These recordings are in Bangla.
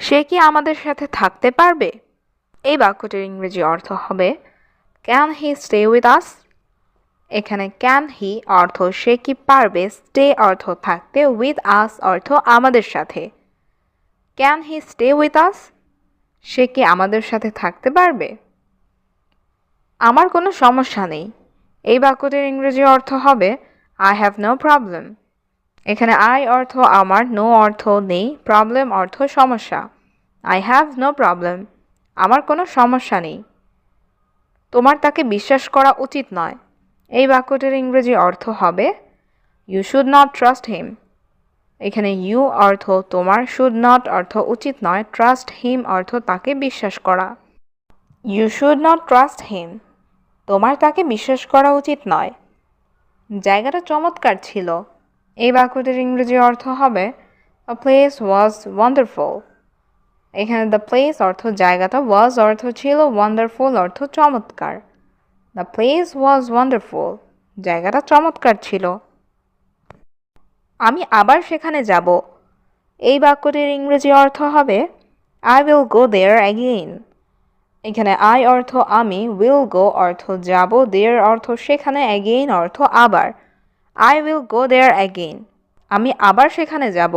সে কি আমাদের সাথে থাকতে পারবে? এই বাক্যটির ইংরেজি অর্থ হবে ক্যান হি স্টে উইথ আস। এখানে ক্যান হি অর্থ সে কি পারবে, স্টে অর্থ থাকতে, উইথ আস অর্থ আমাদের সাথে। Can he stay with us? সে কি আমাদের সাথে থাকতে পারবে? আমার কোনো সমস্যা নেই। এই বাক্যটির ইংরেজি অর্থ হবে আই হ্যাভ নো প্রবলেম। এখানে আই অর্থ আমার, নো অর্থ নেই, প্রবলেম অর্থ সমস্যা। আই হ্যাভ নো প্রবলেম, আমার কোনো সমস্যা নেই। তোমার তাকে বিশ্বাস করা উচিত নয়। এই বাক্যটির ইংরেজি অর্থ হবে you should not trust him. এখানে ইউ অর্থ তোমার, শুড নট অর্থ উচিত নয়, ট্রাস্ট হিম অর্থ তাকে বিশ্বাস করা। You should not trust him, তোমার তাকে বিশ্বাস করা উচিত নয়। জায়গাটা চমৎকার ছিল। এই বাক্যটির ইংরেজি অর্থ হবে দ্য প্লেস ওয়াজ ওয়ান্ডারফুল। এখানে দ্য প্লেস অর্থ জায়গাটা, ওয়াজ অর্থ ছিল, ওয়ান্ডারফুল অর্থ চমৎকার। দ্য প্লেস ওয়াজ ওয়ান্ডারফুল, জায়গাটা চমৎকার ছিল। আমি আবার সেখানে যাব। এই বাক্যটির ইংরেজি অর্থ হবে I will go there again. এখানে আই অর্থ আমি, উইল গো অর্থ যাব, দেয়ার অর্থ সেখানে, অ্যাগেইন অর্থ আবার। I will go there again, আমি আবার সেখানে যাব।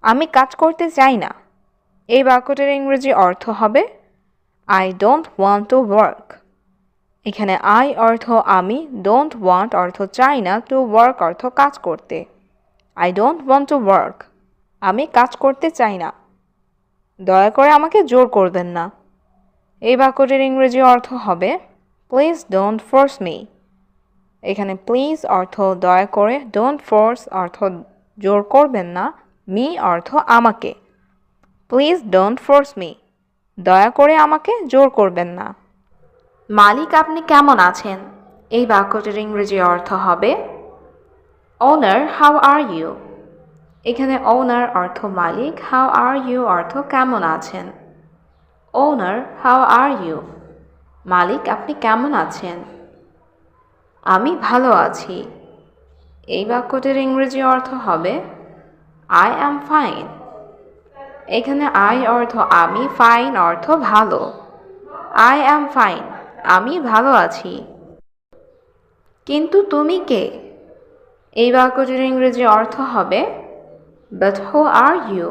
আমি কাজ করতে চাই না। এই বাক্যটির ইংরেজি অর্থ হবে I don't want to work. এখানে আই অর্থ আমি, ডোন্ট ওয়ান্ট অর্থ চাই না, টু ওয়ার্ক অর্থ কাজ করতে। I don't want to work, আমি কাজ করতে চাই না। দয়া করে আমাকে জোর করবেন না। এই বাক্যটির ইংরেজি অর্থ হবে প্লিজ ডোন্ট ফোর্স মি। এখানে প্লিজ অর্থ দয়া করে, ডোন্ট ফোর্স অর্থ জোর করবেন না, মি অর্থ আমাকে। প্লিজ ডোন্ট ফোর্স মি, দয়া করে আমাকে জোর করবেন না। মালিক আপনি কেমন আছেন? এই বাক্যটির ইংরেজি অর্থ হবে ওনার হাউ আর ইউ। এখানে ওনার অর্থ মালিক, হাউ আর ইউ অর্থ কেমন আছেন। ওনার হাউ আর ইউ, মালিক আপনি কেমন আছেন? আমি ভালো আছি। এই বাক্যটির ইংরেজি অর্থ হবে আই অ্যাম ফাইন। এখানে আই অর্থ আমি, ফাইন অর্থ ভালো। আই অ্যাম ফাইন, আমি ভালো আছি। কিন্তু তুমি কে? এই বাক্যটির ইংরেজি অর্থ হবে বাট হু আর ইউ।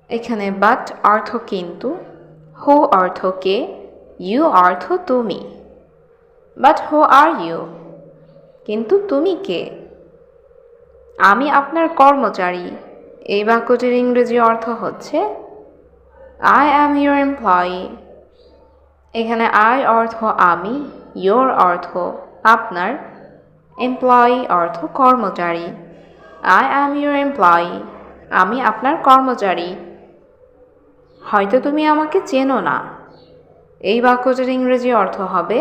এখানে বাট অর্থ কিন্তু, হু অর্থ কে, ইউ অর্থ তুমি। বাট হু আর ইউ, কিন্তু তুমি কে? আমি আপনার কর্মচারী। এই বাক্যটির ইংরেজি অর্থ হচ্ছে আই অ্যাম ইউর এমপ্লয়ি। এখানে আই অর্থ আমি, ইয়োর অর্থ আপনার, এমপ্লয়ি অর্থ কর্মচারী। আই অ্যাম ইউর এমপ্লয়ি, আমি আপনার কর্মচারী। হয়তো তুমি আমাকে চেনো না। এই বাক্যটির ইংরেজি অর্থ হবে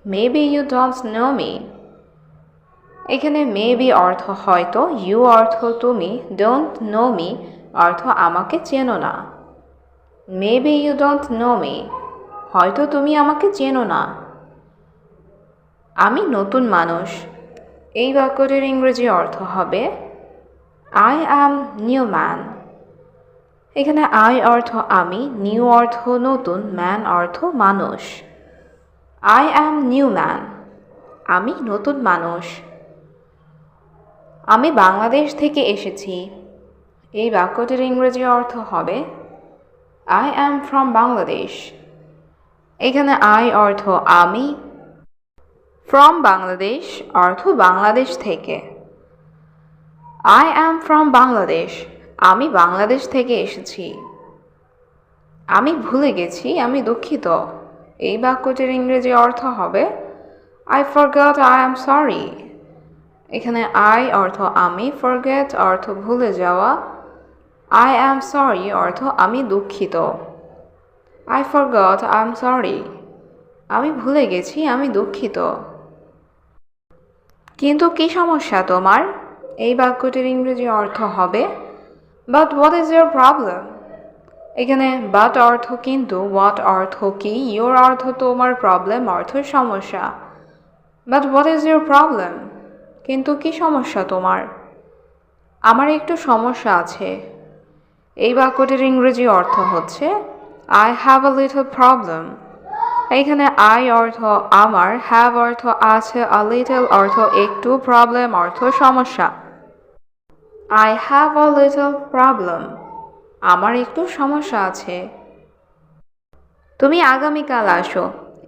maybe you don't know me. এখানে মেবি অর্থ হয়তো, ইউ অর্থ তুমি, ডোন্ট নো মি অর্থ আমাকে চেনো না। Maybe you don't know me, হয়তো তুমি আমাকে চেনো না। আমি নতুন মানুষ। এই বাক্যটির ইংরেজি অর্থ হবে আই অ্যাম নিউ ম্যান। এখানে আই অর্থ আমি, নিউ অর্থ নতুন, ম্যান অর্থ মানুষ। আই অ্যাম নিউ ম্যান, আমি নতুন মানুষ। আমি বাংলাদেশ থেকে এসেছি। এই বাক্যটির ইংরেজি অর্থ হবে আই অ্যাম ফ্রম বাংলাদেশ। এখানে আই অর্থ আমি, ফ্রম বাংলাদেশ অর্থ বাংলাদেশ থেকে। আই অ্যাম ফ্রম বাংলাদেশ, আমি বাংলাদেশ থেকে এসেছি। আমি ভুলে গেছি, আমি দুঃখিত। এই বাক্যটির ইংরেজি অর্থ হবে I forgot, I am sorry. এখানে আই অর্থ আমি, ফরগেট অর্থ ভুলে যাওয়া, আই অ্যাম সরি অর্থ আমি দুঃখিত। I forgot, I am sorry, আমি ভুলে গেছি, আমি দুঃখিত। কিন্তু কি সমস্যা তোমার? এই বাক্যটির ইংরেজি অর্থ হবে but what is your problem. এখানে বাট অর্থ কিন্তু, হোয়াট অর্থ কি, ইয়োর অর্থ তোমার, প্রবলেম অর্থ সমস্যা। But what is your problem, কিন্তু কি সমস্যা তোমার? আমার একটু সমস্যা আছে। এই বাক্যটির ইংরেজি অর্থ হচ্ছে I have a little problem. এখানে I অর্থ আমার, have অর্থ আছে, a little অর্থ একটু, problem অর্থ সমস্যা। I have a little problem. আমার একটু সমস্যা আছে। তুমি আগামীকাল আসো।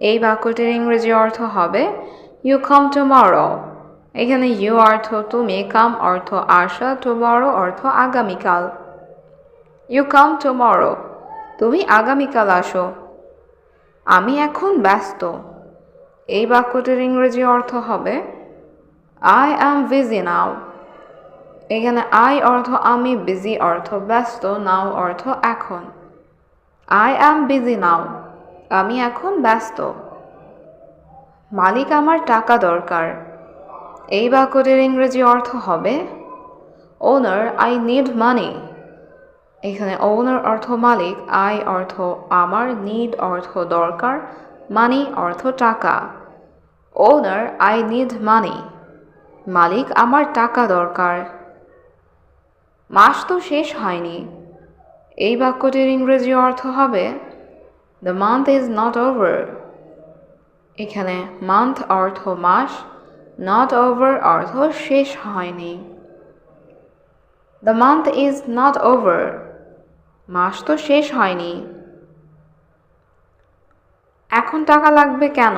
এই বাক্যটির ইংরেজি অর্থ হবে You come tomorrow. এখানে you অর্থ তুমি, come অর্থ আসা, tomorrow অর্থ আগামীকাল। You come tomorrow. তুমি আগামীকাল আসো। আমি এখন ব্যস্ত। এই বাক্যটির ইংরেজি অর্থ হবে I am busy now. এখানে I অর্থ আমি, busy অর্থ ব্যস্ত, now অর্থ এখন। I am busy now. আমি এখন ব্যস্ত। মালিক আমার টাকা দরকার। এই বাক্যটির ইংরেজি অর্থ হবে Owner, I need money. এখানে owner অর্থ মালিক, I অর্থ আমার, need অর্থ দরকার, money অর্থ টাকা। Owner, I need money. মালিক আমার টাকা দরকার। মাস তো শেষ হয়নি। এই বাক্যটির ইংরেজি অর্থ হবে The month is not over. এখানে month অর্থ মাস, not over অর্থ শেষ হয়নি। The month is not over. মাস তো শেষ হয়নি। এখন টাকা লাগবে কেন?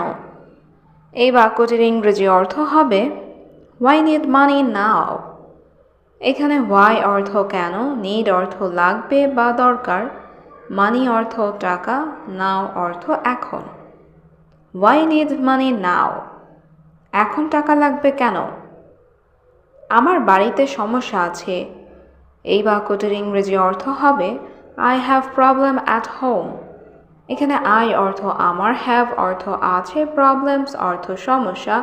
এই বাক্যটির ইংরেজি অর্থ হবে Why need money now? এখানে why অর্থ কেন, need অর্থ লাগবে বা দরকার, money অর্থ টাকা, now অর্থ এখন। Why need money now? এখন টাকা লাগবে কেন? আমার বাড়িতে সমস্যা আছে। এই বাক্যটির ইংরেজি অর্থ হবে I have problem at home. এখানে I অর্থ আমার, have অর্থ আছে, problems অর্থ সমস্যা,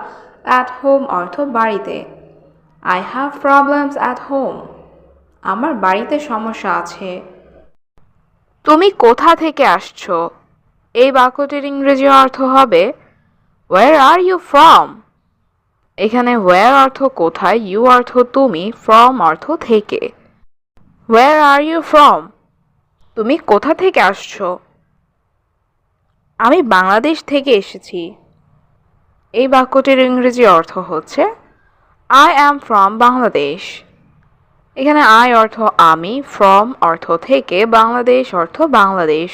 at home অর্থ বাড়িতে। I have problems at home. আমার বাড়িতে সমস্যা আছে। তুমি কোথা থেকে আসছো? এই বাক্যটির ইংরেজি অর্থ হবে Where are you from? এখানে where অর্থ কোথায়, you অর্থ তুমি, from অর্থ থেকে। Where are you from? তুমি কোথা থেকে আসছো? আমি বাংলাদেশ থেকে এসেছি। এই বাক্যটির ইংরেজি অর্থ হচ্ছে I am from Bangladesh. এখানে I অর্থ আমি, from অর্থ থেকে, বাংলাদেশ অর্থ Bangladesh.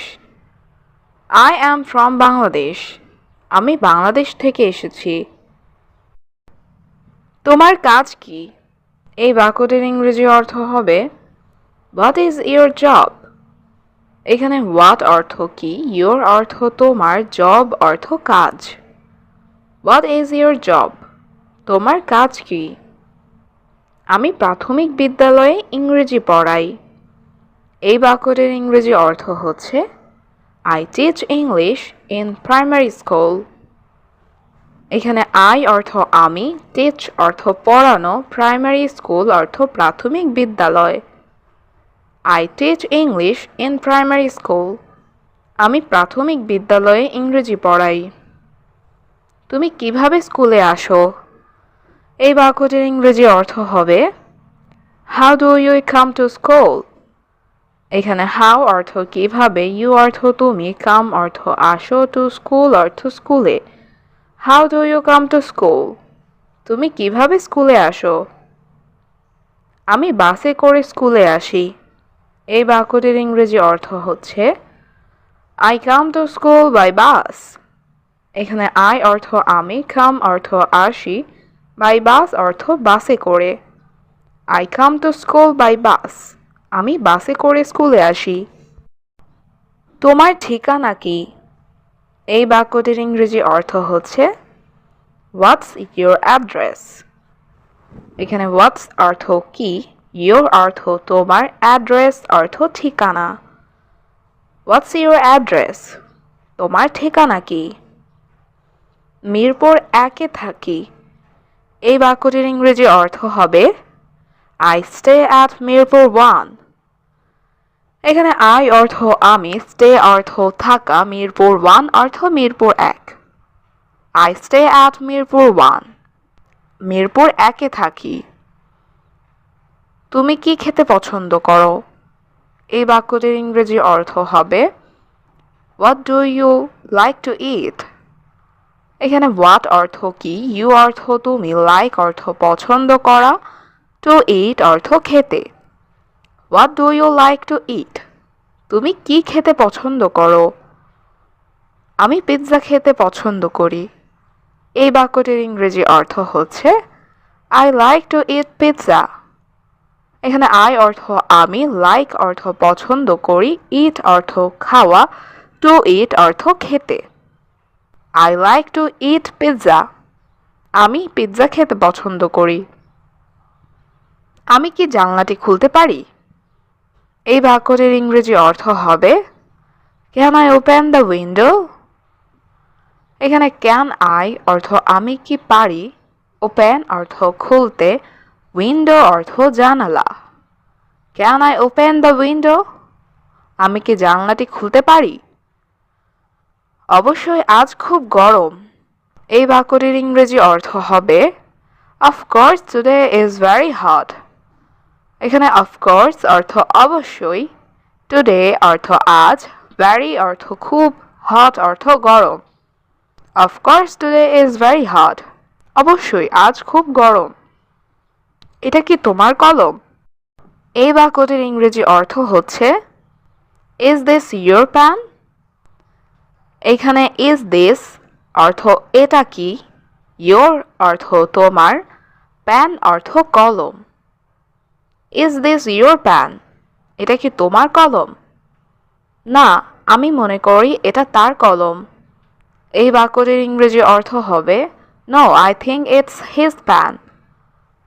I am from Bangladesh. আমি বাংলাদেশ থেকে এসেছি। তোমার কাজ কি? এই বাক্যটির ইংরেজি অর্থ হবে What is your job? এখানে what অর্থ কি, your অর্থ তোমার, job অর্থ কাজ। What is your job? তোমার কাজ কি? আমি প্রাথমিক বিদ্যালয়ে ইংরেজি পড়াই। এই বাক্যটির ইংরেজি অর্থ হচ্ছে I teach English in primary school. এখানে I অর্থ আমি, teach অর্থ পড়ানো, primary school অর্থ প্রাথমিক বিদ্যালয়। I teach English in primary school. আমি প্রাথমিক বিদ্যালয়ে ইংরেজি পড়াই। তুমি কিভাবে স্কুলে আসো? এই বাক্যটির ইংরেজি অর্থ হবে How do you come to school? এখানে how অর্থ কিভাবে, you অর্থ তুমি, come অর্থ আসো, to school অর্থ স্কুলে। How do you come to school? তুমি কিভাবে স্কুলে আসো? আমি বাসে করে স্কুলে আসি। এই বাক্যটির ইংরেজি অর্থ হচ্ছে I come to school by bus. এখানে I অর্থ আমি, come অর্থ আসি, by bus অর্থ বাসে করে। I come to school by bus. আমি বাসে করে স্কুলে আসি। তোমার ঠিকানা কি? এই বাক্যটির ইংরেজি অর্থ হচ্ছে What's your address? এখানে what's অর্থ কি, your অর্থ তোমার, address অর্থ ঠিকানা। What's your address? তোমার ঠিকানা কি? মিরপুর 1-এ থাকি। এই বাক্যটির ইংরেজি অর্থ হবে I stay at মিরপুর 1. এখানে I অর্থ আমি, stay অর্থ থাকা, মিরপুর 1 অর্থ Mirpur 1। I stay at Mirpur 1. Mirpur 1-এ থাকি। তুমি কি খেতে পছন্দ করো? এই বাক্যটির ইংরেজি অর্থ হবে what do you like to eat. এখানে হোয়াট অর্থ কি, ইউ অর্থ তুমি, লাইক অর্থ পছন্দ করা, টু ইট অর্থ খেতে। What do you like to eat, তুমি কি খেতে পছন্দ করো? আমি পিৎজা খেতে পছন্দ করি। এই বাক্যটির ইংরেজি অর্থ হচ্ছে I like to it pizza. এখানে আই অর্থ আমি, লাইক অর্থ পছন্দ করি, ইট অর্থ খাওয়া, টু ইট অর্থ খেতে। I like to it pizza, আমি পিৎজা খেতে পছন্দ করি। আমি কি জানলাটি খুলতে পারি? এই বাক্যটির ইংরেজি অর্থ হবে can I open the window. এখানে ক্যান আই অর্থ আমি কি পারি, ওপেন অর্থ খুলতে, উইন্ডো অর্থ জানালা। Can I open the window, আমি কি জানলাটি খুলতে পারি? অবশ্যই আজ খুব গরম। এই বাক্যটির ইংরেজি অর্থ হবে of course today is very hot. এখানে অফকোর্স অর্থ অবশ্যই, টুডে অর্থ আজ, ভেরি অর্থ খুব, হট অর্থ গরম। Of course today is very hot, অবশ্যই আজ খুব গরম। এটা কি তোমার কলম? এই বাক্যটির ইংরেজি অর্থ হচ্ছে ইজ দিস ইয়োর পেন। এখানে ইজ দিস অর্থ এটা কি, ইয়োর অর্থ তোমার, পেন অর্থ কলম। ইজ দিস ইয়োর পেন, এটা কি তোমার কলম? না, আমি মনে করি এটা তার কলম। এই বাক্যটির ইংরেজি অর্থ হবে no I think it's his pen.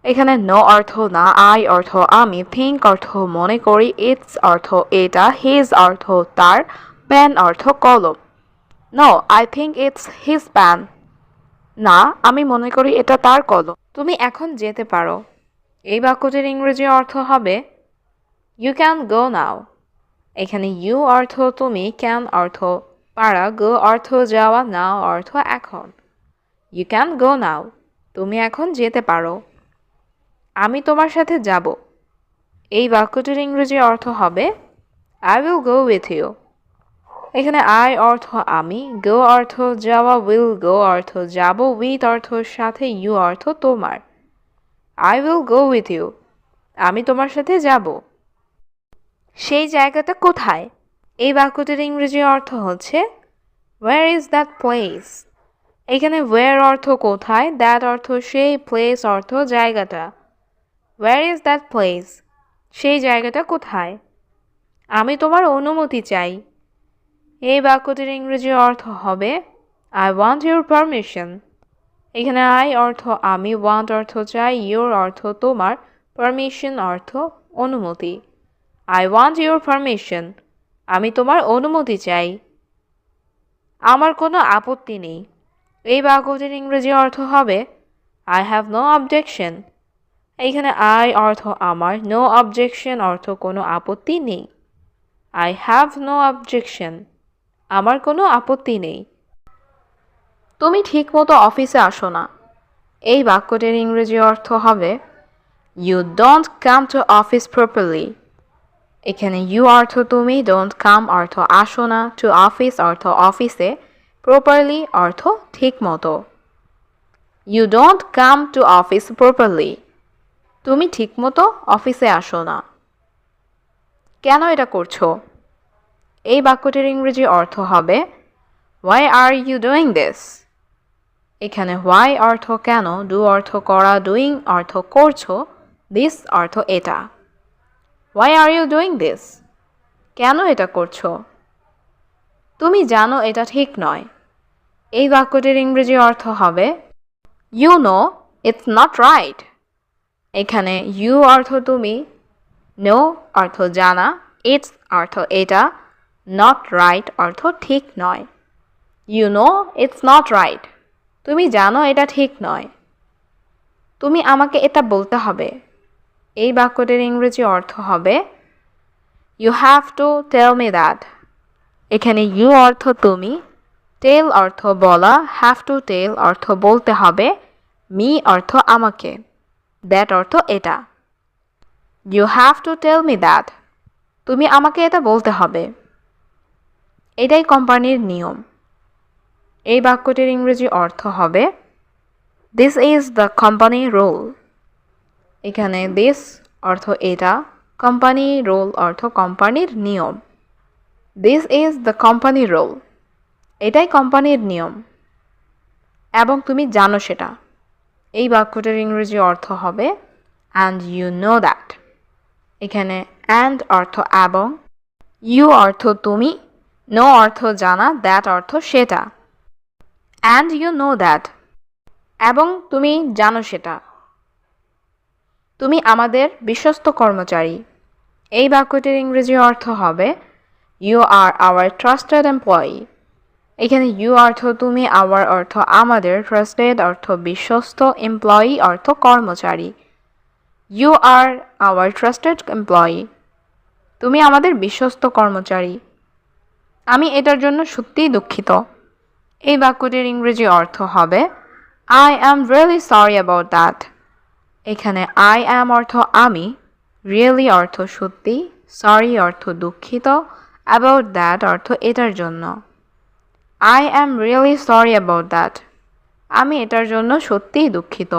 এখানে নো অর্থ না, আই অর্থ আমি, থিঙ্ক অর্থ মনে করি, ইটস অর্থ এটা, হিজ অর্থ তার, পেন অর্থ কলম। No I think it's his pen, না আমি মনে করি এটা তার কলম। তুমি এখন যেতে পারো। এই বাক্যটির ইংরেজি অর্থ হবে ইউ ক্যান গো নাও। এখানে ইউ অর্থ তুমি, ক্যান অর্থ পারা, গো অর্থ যাওয়া, নাও অর্থ এখন। ইউ ক্যান গো নাও, তুমি এখন যেতে পারো। আমি তোমার সাথে যাব। এই বাক্যটির ইংরেজি অর্থ হবে I will go with you. এখানে আই অর্থ আমি, গো অর্থ যাওয়া, উইল গো অর্থ যাব, উইথ অর্থ সাথে, ইউ অর্থ তোমার। I will go with you, আমি তোমার সাথে যাব। সেই জায়গাটা কোথায়? এই বাক্যটির ইংরেজি অর্থ হচ্ছে ওয়্যার ইজ দ্যাট প্লেস। এখানে ওয়্যার অর্থ কোথায়, দ্যাট অর্থ সেই, প্লেস অর্থ জায়গাটা। ওয়্যার ইজ দ্যাট প্লেস, সেই জায়গাটা কোথায়? আমি তোমার অনুমতি চাই। এই বাক্যটির ইংরেজি অর্থ হবে আই ওয়ান্ট ইউর পারমিশন। এখানে আই অর্থ আমি, ওয়ান্ট অর্থ চাই, ইউর অর্থ তোমার, পারমিশন অর্থ অনুমতি। আই ওয়ান্ট ইউর পারমিশন, আমি তোমার অনুমতি চাই। আমার কোনো আপত্তি নেই। এই বাক্যটির ইংরেজি অর্থ হবে আই হ্যাভ নো অবজেকশন। এইখানে আই অর্থ আমার, নো অবজেকশন অর্থ কোনো আপত্তি নেই। আই হ্যাভ নো অবজেকশন, আমার কোনো আপত্তি নেই। তুমি ঠিকমতো অফিসে আসো না। এই বাক্যটির ইংরেজি অর্থ হবে you don't come to office properly. এখানে ইউ অর্থ তুমি, ডোন্ট কাম অর্থ আসো না, টু অফিস অর্থ অফিসে, প্রপারলি অর্থ ঠিক মতো। You don't come to office properly, তুমি ঠিকমতো অফিসে আসো না। কেন এটা করছো? এই বাক্যটির ইংরেজি অর্থ হবে why are you doing this. এখানে হোয়াই অর্থ কেন, ডু অর্থ করা, ডুইং অর্থ করছো, দিস অর্থ এটা। Why are you doing this, কেন এটা করছো? তুমি জানো এটা ঠিক নয়। এই বাক্যটির ইংরেজি অর্থ হবে you know it's not right. এখানে ইউ অর্থ তুমি, নো অর্থ জানা, ইটস অর্থ এটা, নট রাইট অর্থ ঠিক নয়। You know it's not right, তুমি জানো এটা ঠিক নয়। তুমি আমাকে এটা বলতে হবে। এই বাক্যটির ইংরেজি অর্থ হবে you have to tell me that. এখানে ইউ অর্থ তুমি, টেল অর্থ বলা, হ্যাভ টু টেল অর্থ বলতে হবে, মি অর্থ আমাকে, দ্যাট অর্থ এটা। You have to tell me that, তুমি আমাকে এটা বলতে হবে। এটাই কোম্পানির নিয়ম। এই বাক্যটির ইংরেজি অর্থ হবে this is the company rule. এখানে দিস অর্থ এটা, কোম্পানি রুল অর্থ কোম্পানির নিয়ম। This is the company rule, এটাই কোম্পানির নিয়ম এবং তুমি জানো সেটা। এই বাক্যটির ইংরেজি অর্থ হবে অ্যান্ড ইউ নো দ্যাট। এখানে অ্যান্ড অর্থ এবং, ইউ অর্থ তুমি, নো অর্থ জানা, দ্যাট অর্থ সেটা। অ্যান্ড ইউ নো দ্যাট, এবং তুমি জানো সেটা। তুমি আমাদের বিশ্বস্ত কর্মচারী। এই বাক্যটির ইংরেজি অর্থ হবে you are our trusted employee. এখানে ইউ অর্থ তুমি, আওয়ার অর্থ আমাদের, ট্রাস্টেড অর্থ বিশ্বস্ত, এমপ্লয়ি অর্থ কর্মচারী। You are our trusted employee, তুমি আমাদের বিশ্বস্ত কর্মচারী। আমি এটার জন্য সত্যিই দুঃখিত। এই বাক্যটির ইংরেজি অর্থ হবে I am really sorry about that. এখানে আই অ্যাম অর্থ আমি, রিয়েলি অর্থ সত্যি, সরি অর্থ দুঃখিত, অ্যাবাউট দ্যাট অর্থ এটার জন্য। I am really sorry about that, আমি এটার জন্য সত্যিই দুঃখিত।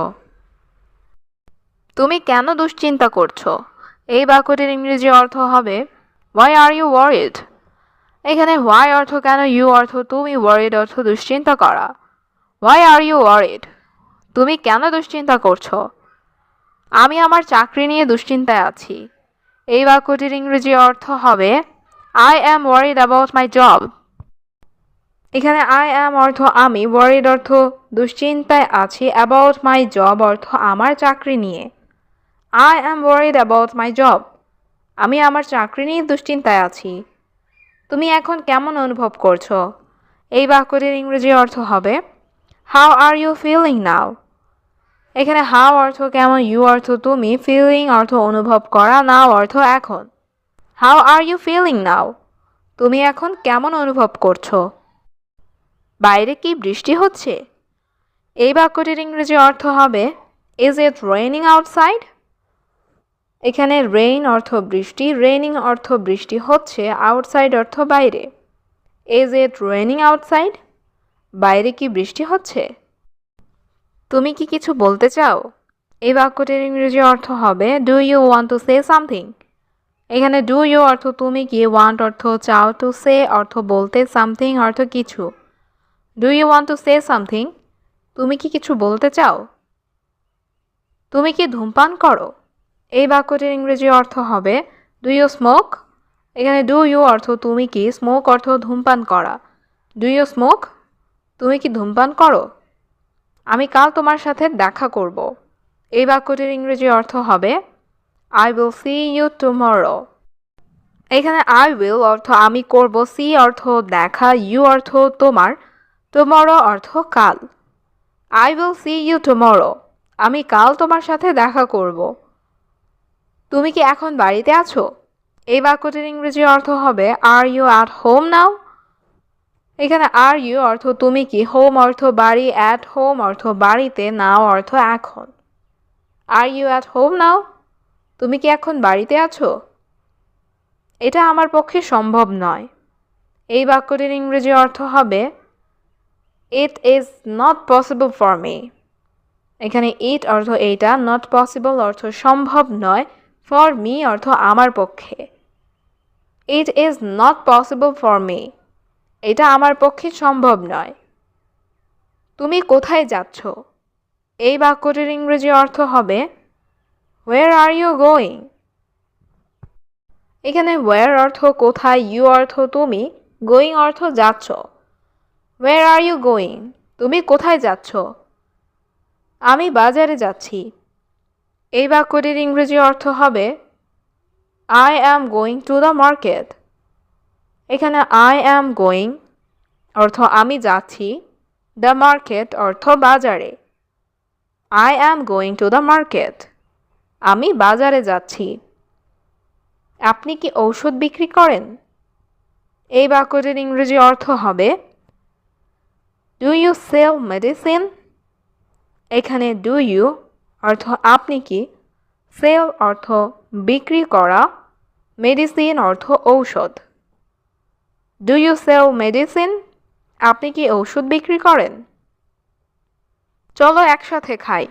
তুমি কেন দুশ্চিন্তা করছো? এই বাক্যটির ইংরেজি অর্থ হবে হোয়াই আর ইউ ওয়ারিড। এখানে হোয়াই অর্থ কেন, ইউ অর্থ তুমি, ওয়ারিড অর্থ দুশ্চিন্তা করা। হোয়াই আর ইউ ওয়ারিড, তুমি কেন দুশ্চিন্তা করছো? আমি আমার চাকরি নিয়ে দুশ্চিন্তায় আছি। এই বাক্যটির ইংরেজি অর্থ হবে I am worried about my job. এখানে আই অ্যাম অর্থ আমি, ওয়ারিড অর্থ দুশ্চিন্তায় আছি, অ্যাবাউট মাই জব অর্থ আমার চাকরি নিয়ে। I am worried about my job, আমি আমার চাকরি নিয়ে দুশ্চিন্তায় আছি। তুমি এখন কেমন অনুভব করছো? এই বাক্যটির ইংরেজি অর্থ হবে how are you feeling now. এখানে হাউ অর্থ কেমন, ইউ অর্থ তুমি, ফিলিং অর্থ অনুভব করা, নাও অর্থ এখন। How are you feeling now, তুমি এখন কেমন অনুভব করছো? বাইরে কি বৃষ্টি হচ্ছে? এই বাক্যটির ইংরেজি অর্থ হবে ইজ ইট রেইনিং আউটসাইড। এখানে রেইন অর্থ বৃষ্টি, রেইনিং অর্থ বৃষ্টি হচ্ছে, আউটসাইড অর্থ বাইরে। ইজ ইট রেইনিং আউটসাইড, বাইরে কি বৃষ্টি হচ্ছে? তুমি কি কিছু বলতে চাও? এই বাক্যটির ইংরেজি অর্থ হবে do you want to say something. এখানে ডু ইউ অর্থ তুমি কি, ওয়ান্ট অর্থ চাও, টু সে অর্থ বলতে, সামথিং অর্থ কিছু। Do you want to say something, তুমি কি কিছু বলতে চাও? তুমি কি ধূমপান করো? এই বাক্যটির ইংরেজি অর্থ হবে ডু ইউ স্মোক। এখানে ডু ইউ অর্থ তুমি কি, স্মোক অর্থ ধূমপান করা। ডু ইউ স্মোক, তুমি কি ধূমপান করো? আমি কাল তোমার সাথে দেখা করব। এই বাক্যটির ইংরেজি অর্থ হবে I will see you tomorrow. এখানে আই উইল অর্থ আমি করব, সি অর্থ দেখা, ইউ অর্থ তোমার, টুমরো অর্থ কাল। I will see you tomorrow, আমি কাল তোমার সাথে দেখা করব। তুমি কি এখন বাড়িতে আছো? এই বাক্যটির ইংরেজি অর্থ হবে are you at home now. এখানে আর ইউ অর্থ তুমি কি, হোম অর্থ বাড়ি, অ্যাট হোম অর্থ বাড়িতে, নাও অর্থ এখন। Are you at home now, তুমি কি এখন বাড়িতে আছো? এটা আমার পক্ষে সম্ভব নয়। এই বাক্যটির ইংরেজি অর্থ হবে it is not possible for me. এখানে ইট অর্থ এইটা, নট পসিবল অর্থ সম্ভব নয়, ফর মি অর্থ আমার পক্ষে। It is not possible for me, এটা আমার পক্ষে সম্ভব নয়। তুমি কোথায় যাচ্ছ? এই বাক্যটির ইংরেজি অর্থ হবে হোয়ার আর ইউ গোয়িং। এখানে হোয়ার অর্থ কোথায়, ইউ অর্থ তুমি, গোয়িং অর্থ যাচ্ছ। হোয়ার আর ইউ গোয়িং, তুমি কোথায় যাচ্ছ? আমি বাজারে যাচ্ছি। এই বাক্যটির ইংরেজি অর্থ হবে I am going to the market. এখানে আই অ্যাম গোয়িং অর্থ আমি যাচ্ছি, দ্য মার্কেট অর্থ বাজারে। I am going to the market, আমি বাজারে যাচ্ছি। আপনি কি ঔষধ বিক্রি করেন? এই বাক্যটির ইংরেজি অর্থ হবে ডু ইউ সেল মেডিসিন। এখানে ডু ইউ অর্থ আপনি কি, সেল অর্থ বিক্রি করা, মেডিসিন অর্থ ঔষধ। Do you sell medicine? আপনি কি ঔষধ বিক্রি করেন? চলো একসাথে খাই।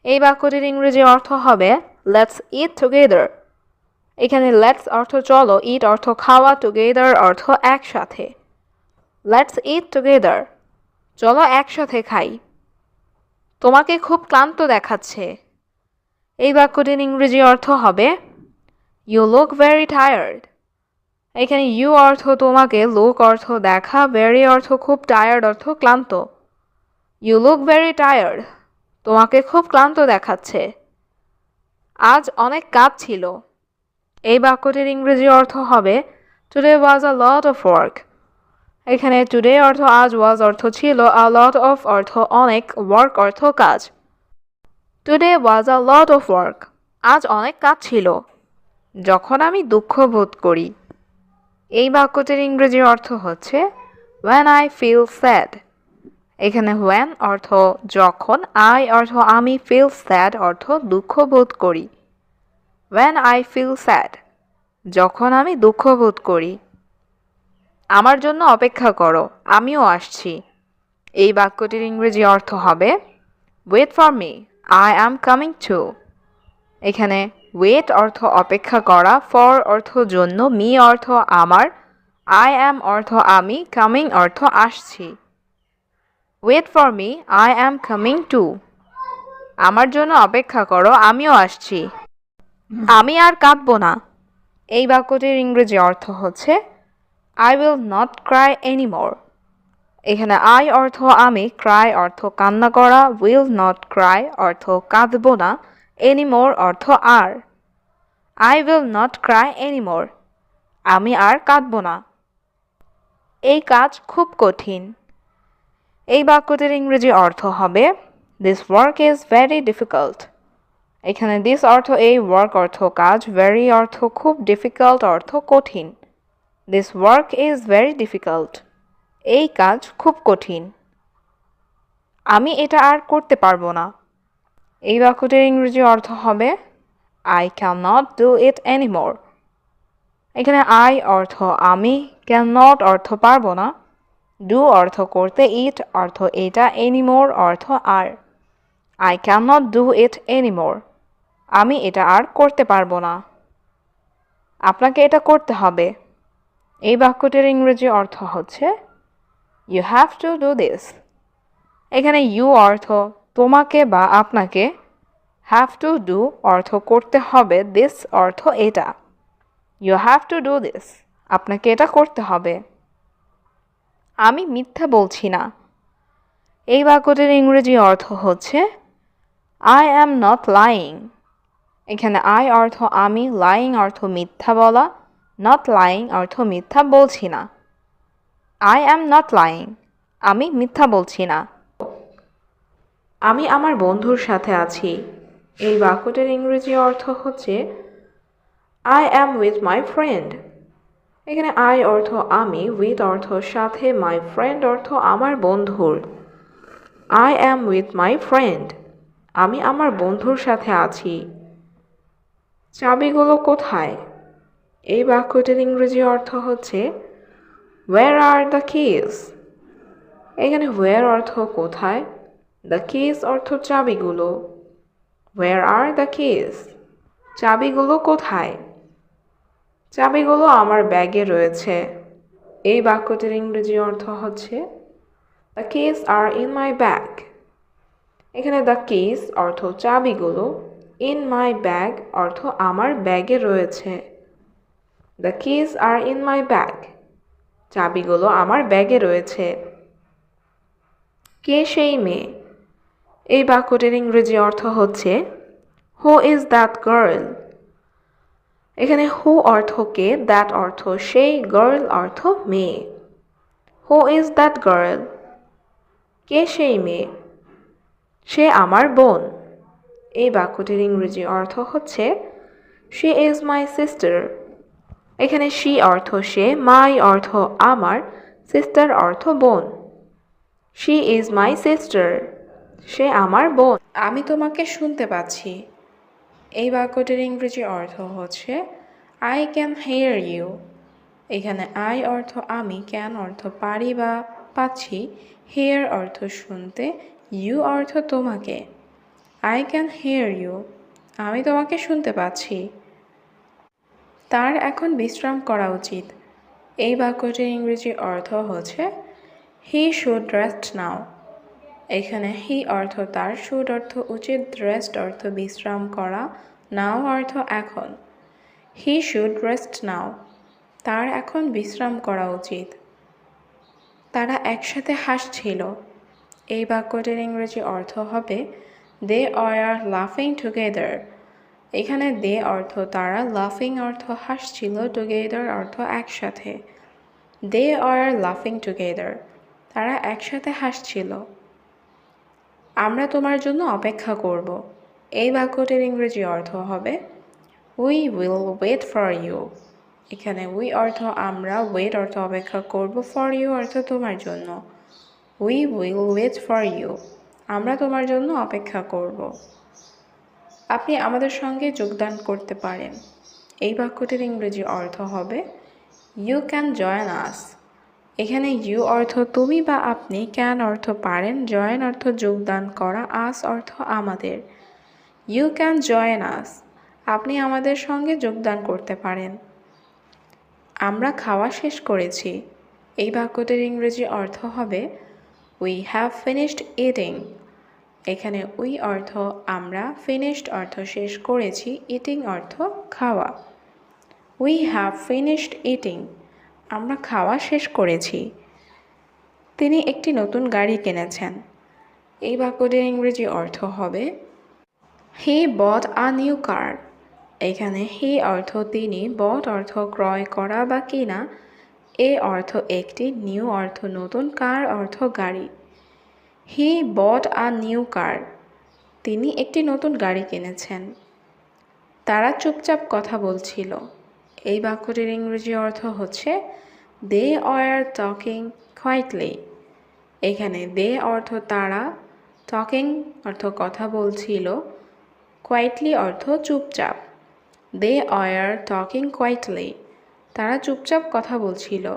এই বাক্যটির ইংরেজি অর্থ হবে লেটস ইট টুগেদার। এখানে লেটস অর্থ চলো, ইট অর্থ খাওয়া, টুগেদার অর্থ একসাথে। লেটস ইট টুগেদার, চলো একসাথে খাই। তোমাকে খুব ক্লান্ত দেখাচ্ছে। এই বাক্যটির ইংরেজি অর্থ হবে ইউ লুক ভেরি টায়ার্ড। এখানে ইউ অর্থ তোমাকে, লুক অর্থ দেখা, ভেরি অর্থ খুব, টায়ার্ড অর্থ ক্লান্ত। ইউ লুক ভেরি টায়ার্ড, তোমাকে খুব ক্লান্ত দেখাচ্ছে। আজ অনেক কাজ ছিল। এই বাক্যটির ইংরেজি অর্থ হবে today was a lot of work. এখানে টুডে অর্থ আজ, ওয়াজ অর্থ ছিল, আ লট অফ অর্থ অনেক, ওয়ার্ক অর্থ কাজ। Today was a lot of work, আজ অনেক কাজ ছিল। যখন আমি দুঃখ বোধ করি। এই বাক্যটির ইংরেজি অর্থ হচ্ছে when I feel sad। এখানে when অর্থ যখন, I অর্থ আমি, feel sad অর্থ দুঃখ বোধ করি। when I feel sad, যখন আমি দুঃখ বোধ করি। আমার জন্য অপেক্ষা করো, আমিও আসছি। এই বাক্যটির ইংরেজি অর্থ হবে wait for me, I am coming too। এখানে ওয়েট অর্থ অপেক্ষা করা, ফর অর্থ জন্য, মি অর্থ আমার, আই অ্যাম অর্থ আমি, কামিং অর্থ আসছি। Wait for me, I am coming too. আমার জন্য অপেক্ষা করো, আমিও আসছি। আমি আর কাঁদবো না। এই বাক্যটির ইংরেজি অর্থ হচ্ছে I will not cry anymore. এখানে আই অর্থ আমি, ক্রাই অর্থ কান্না করা, উইল নট ক্রাই অর্থ কাঁদবো না, এনিমোর অর্থ আর। I will not cry anymore, আমি আর কাঁদব না। এই কাজ খুব কঠিন। এই বাক্যটির ইংরেজি অর্থ হবে this work is very difficult. এখানে দিস অর্থ এই, ওয়ার্ক অর্থ কাজ, ভেরি অর্থ খুব, ডিফিকাল্ট অর্থ কঠিন। This work is very difficult, এই কাজ খুব কঠিন। আমি এটা আর করতে পারবো না। এই বাক্যটির ইংরেজি অর্থ হবে I cannot do it anymore। এখানে I অর্থ আমি, cannot অর্থ পারবো না, do অর্থ করতে, it অর্থ এটা, anymore অর্থ আর। I cannot do it anymore, আমি এটা আর করতে পারবো না। আপনাকে এটা করতে হবে। এই বাক্যটির ইংরেজি অর্থ হচ্ছে you have to do this। এখানে you অর্থ তোমাকে বা আপনাকে, have to do অর্থ করতে হবে, this অর্থ এটা। You have to do this, আপনাকে এটা করতে হবে। আমি মিথ্যা বলছি না। এই বাক্যটির ইংরেজি অর্থ হচ্ছে I am not lying। এখানে I অর্থ আমি, lying অর্থ মিথ্যা বলা, not lying অর্থ মিথ্যা বলছি না। I am not lying, আমি মিথ্যা বলছি না। আমি আমার বন্ধুর সাথে আছি। এই বাক্যটির ইংরেজি অর্থ হচ্ছে I am with my friend। এখানে I অর্থ আমি, with অর্থ সাথে, my friend অর্থ আমার বন্ধুর। I am with my friend, আমি আমার বন্ধুর সাথে আছি। চাবিগুলো কোথায়? এই বাক্যটির ইংরেজি অর্থ হচ্ছে where are the keys। এখানে where অর্থ কোথায়, the keys অর্থ চাবিগুলো। Where are the keys, চাবিগুলো কোথায়? চাবিগুলো আমার ব্যাগে রয়েছে। এই বাক্যটির ইংরেজি অর্থ হচ্ছে The keys are in my bag। এখানে the keys অর্থ চাবিগুলো, in my bag অর্থ আমার ব্যাগে রয়েছে। The keys are in my bag, চাবিগুলো আমার ব্যাগে রয়েছে। কে সেই মেয়ে? এই বাক্যটির ইংরেজি অর্থ হচ্ছে Who is that girl? এখানে who অর্থ কে, that অর্থ সেই, girl অর্থ মেয়ে। Who is that girl? কে সেই মেয়ে? সে আমার বোন। এই বাক্যটির ইংরেজি অর্থ হচ্ছে She is my sister। এখানে she অর্থ সে, my অর্থ আমার, sister অর্থ বোন। She is my sister, সে আমার বোন। আমি তোমাকে শুনতে পাচ্ছি। এই বাক্যটির ইংরেজি অর্থ হচ্ছে I can hear you। এখানে I অর্থ আমি, can অর্থ পারি বা পাচ্ছি, hear অর্থ শুনতে, you অর্থ তোমাকে। I can hear you। আমি তোমাকে শুনতে পাচ্ছি। তার এখন বিশ্রাম করা উচিত। এই বাক্যটির ইংরেজি অর্থ হচ্ছে হি শুড রেস্ট নাও। এখানে হি অর্থ তার, শুড অর্থ উচিত, রেস্ট অর্থ বিশ্রাম করা, নাও অর্থ এখন। হি শুড রেস্ট নাও। তার এখন বিশ্রাম করা উচিত। তারা একসাথে হাসছিল। এই বাক্যটির ইংরেজি অর্থ হবে দে আর লাফিং টুগেদার। এখানে দে অর্থ তারা, লাফিং অর্থ হাসছিল, টুগেদার অর্থ একসাথে। দে আর লাফিং টুগেদার। তারা একসাথে হাসছিল। আমরা তোমার জন্য অপেক্ষা করব। এই বাক্যটির ইংরেজি অর্থ হবে we will wait for you. এখানে উই অর্থ আমরা, ওয়েট অর্থ অপেক্ষা করব, ফর ইউ অর্থ তোমার জন্য। We will wait for you. আমরা তোমার জন্য অপেক্ষা করব। আপনি আমাদের সঙ্গে যোগদান করতে পারেন। এই বাক্যটির ইংরেজি অর্থ হবে ইউ ক্যান জয়েন আস। এখানে ইউ অর্থ তুমি বা আপনি, ক্যান অর্থ পারেন, জয়েন অর্থ যোগদান করা, আস অর্থ আমাদের। You can join us. আপনি আমাদের সঙ্গে যোগদান করতে পারেন। আমরা খাওয়া শেষ করেছি। এই বাক্যটির ইংরেজি অর্থ হবে উই হ্যাভ ফিনিশড ইটিং। এখানে উই অর্থ আমরা, ফিনিশড অর্থ শেষ করেছি, ইটিং অর্থ খাওয়া। We have finished eating. আমরা খাওয়া শেষ করেছি। তিনি একটি নতুন গাড়ি কিনেছেন। এই বাক্যটির ইংরেজি অর্থ হবে হি বট আ নিউ কার। এখানে হি অর্থ তিনি, বট অর্থ ক্রয় করা বা কিনা, এ অর্থ একটি, নিউ অর্থ নতুন, কার অর্থ গাড়ি। হি বট আ নিউ কার। তিনি একটি নতুন গাড়ি কিনেছেন। তারা চুপচাপ কথা বলছিল। এই বাক্যটির ইংরেজি অর্থ হচ্ছে দে আর টকিং কোয়াইটলি। এখানে দে অর্থ তারা, টকিং অর্থ কথা বলছিল, কোয়াইটলি অর্থ চুপচাপ। দে আর টকিং কোয়াইটলি। তারা চুপচাপ কথা বলছিল।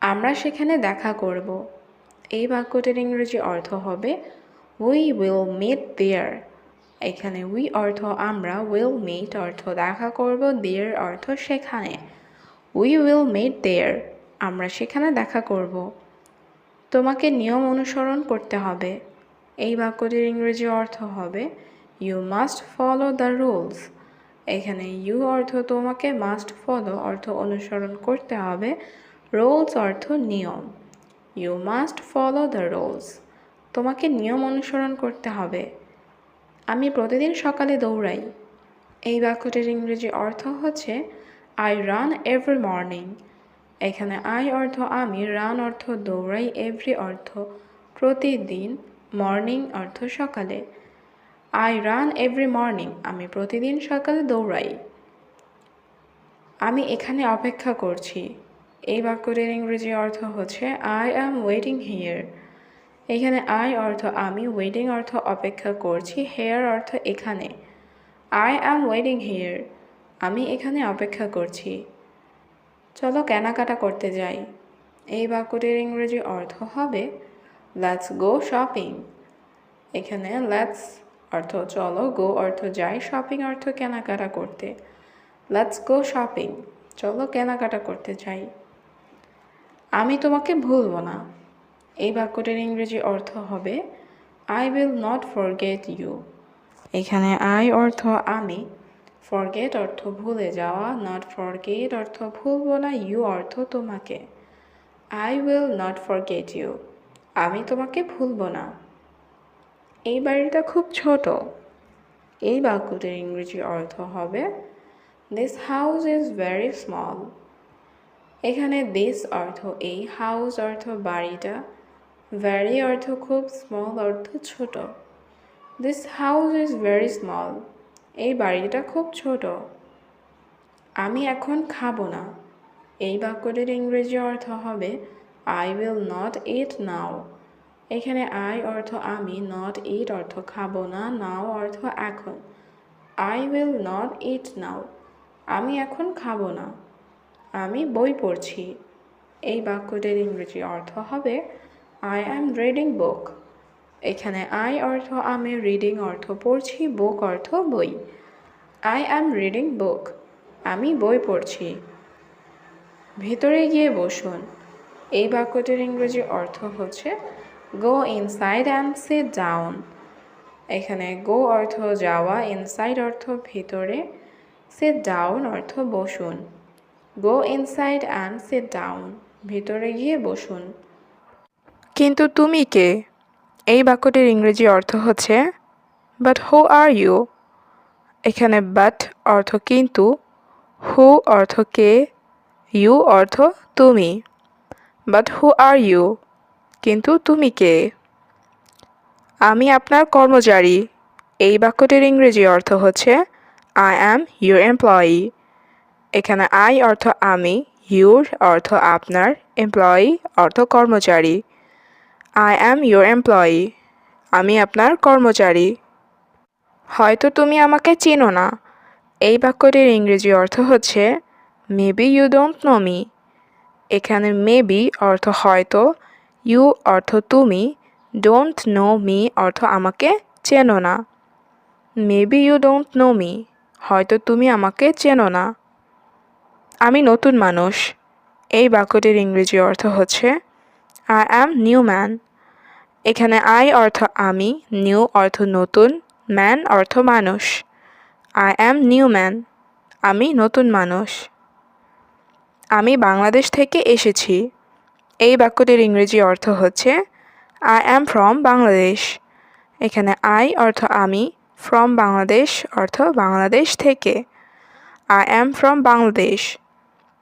আমরা সেখানে দেখা করব। এই বাক্যটির ইংরেজি অর্থ হবে উই উইল মিট দেয়ার। এখানে উই অর্থ আমরা, উইল মিট অর্থ দেখা করব, দেয়ার অর্থ সেখানে। উই উইল মিট দেয়ার। আমরা সেখানে দেখা করব। তোমাকে নিয়ম অনুসরণ করতে হবে। এই বাক্যটির ইংরেজি অর্থ হবে you must follow the rules. এখানে ইউ অর্থ তোমাকে, মাস্ট ফলো অর্থ অনুসরণ করতে হবে, রুলস অর্থ নিয়ম। You must follow the rules. তোমাকে নিয়ম অনুসরণ করতে হবে। আমি প্রতিদিন সকালে দৌড়াই। এই বাক্যটির ইংরেজি অর্থ হচ্ছে আই রান এভরি মর্নিং। এখানে আই অর্থ আমি, রান অর্থ দৌড়াই, এভরি অর্থ প্রতিদিন, মর্নিং অর্থ সকালে। I run every morning. আমি প্রতিদিন সকালে দৌড়াই। আমি এখানে অপেক্ষা করছি। এই বাক্যটির ইংরেজি অর্থ হচ্ছে আই অ্যাম ওয়েটিং হিয়ার। এখানে আই অর্থ আমি, ওয়েটিং অর্থ অপেক্ষা করছি, হেয়ার অর্থ এখানে। I am waiting here. আমি এখানে অপেক্ষা করছি। চলো কেনাকাটা করতে যাই। এই বাক্যটির ইংরেজি অর্থ হবে লেটস গো শপিং। এখানে লেটস অর্থ চলো, গো অর্থ যাই, শপিং অর্থ কেনাকাটা করতে। Let's go shopping. চলো কেনাকাটা করতে যাই। আমি তোমাকে ভুলব না। এই বাক্যটির ইংরেজি অর্থ হবে I will not forget you. এখানে আই অর্থ আমি, ফরগেট অর্থ ভুলে যাওয়া, নট ফরগেট অর্থ ভুলব না, ইউ অর্থ তোমাকে। I will not forget you. আমি তোমাকে ভুলব না। এই বাড়িটা খুব ছোট। এই বাক্যটির ইংরেজি অর্থ হবে this house is very small. এখানে দিস অর্থ এই, হাউস অর্থ বাড়িটা, ভেরি অর্থ খুব, স্মল অর্থ ছোট। This house is very small. এই বাড়িটা খুব ছোট। আমি এখন খাবো না। এই বাক্যটির ইংরেজি অর্থ হবে আই উইল নট ইট নাও। এখানে আই অর্থ আমি, নট ইট অর্থ খাবো না, নাও অর্থ এখন। আই উইল নট ইট নাও। আমি এখন খাবো না। আমি বই পড়ছি। এই বাক্যটির ইংরেজি অর্থ হবে আই অ্যাম রিডিং বুক। এখানে আই অর্থ আমি, রিডিং অর্থ পড়ছি, বুক অর্থ বই। I am reading book. আমি বই পড়ছি। ভেতরে গিয়ে বসুন। এই বাক্যটির ইংরেজি অর্থ হচ্ছে গো ইনসাইড অ্যান্ড সিট ডাউন। এখানে গো অর্থ যাওয়া, ইনসাইড অর্থ ভেতরে, সিট ডাউন অর্থ বসুন। গো ইনসাইড অ্যান্ড সিট ডাউন, ভেতরে গিয়ে বসুন। কিন্তু তুমি কে? এই বাক্যটির ইংরেজি অর্থ হচ্ছে বাট হু আর ইউ। এখানে বাট অর্থ কিন্তু, হু অর্থ কে, ইউ অর্থ তুমি। বাট হু আর ইউ, কিন্তু তুমি কে? আমি আপনার কর্মচারী। এই বাক্যটির ইংরেজি অর্থ হচ্ছে আই অ্যাম ইউর এমপ্লয়ি। এখানে আই অর্থ আমি, ইউর অর্থ আপনার, এমপ্লয়ি অর্থ কর্মচারী। আই অ্যাম ইউর এমপ্লয়ি, আমি আপনার কর্মচারী। হয়তো তুমি আমাকে চেনো না। এই বাক্যটির ইংরেজি অর্থ হচ্ছে maybe you don't know me. এখানে মেবি অর্থ হয়তো, ইউ অর্থ তুমি, ডোন্ট নো মি অর্থ আমাকে চেনো না। Maybe you don't know me, হয়তো তুমি আমাকে চেনো না। আমি নতুন মানুষ। এই বাক্যটির ইংরেজি অর্থ হচ্ছে আই অ্যাম নিউ ম্যান। এখানে আই অর্থ আমি, নিউ অর্থ নতুন, ম্যান অর্থ মানুষ। আই অ্যাম নিউ ম্যান, আমি নতুন মানুষ। আমি বাংলাদেশ থেকে এসেছি। এই বাক্যটির ইংরেজি অর্থ হচ্ছে আই অ্যাম ফ্রম বাংলাদেশ। এখানে আই অর্থ আমি, ফ্রম বাংলাদেশ অর্থ বাংলাদেশ থেকে। আই অ্যাম ফ্রম বাংলাদেশ,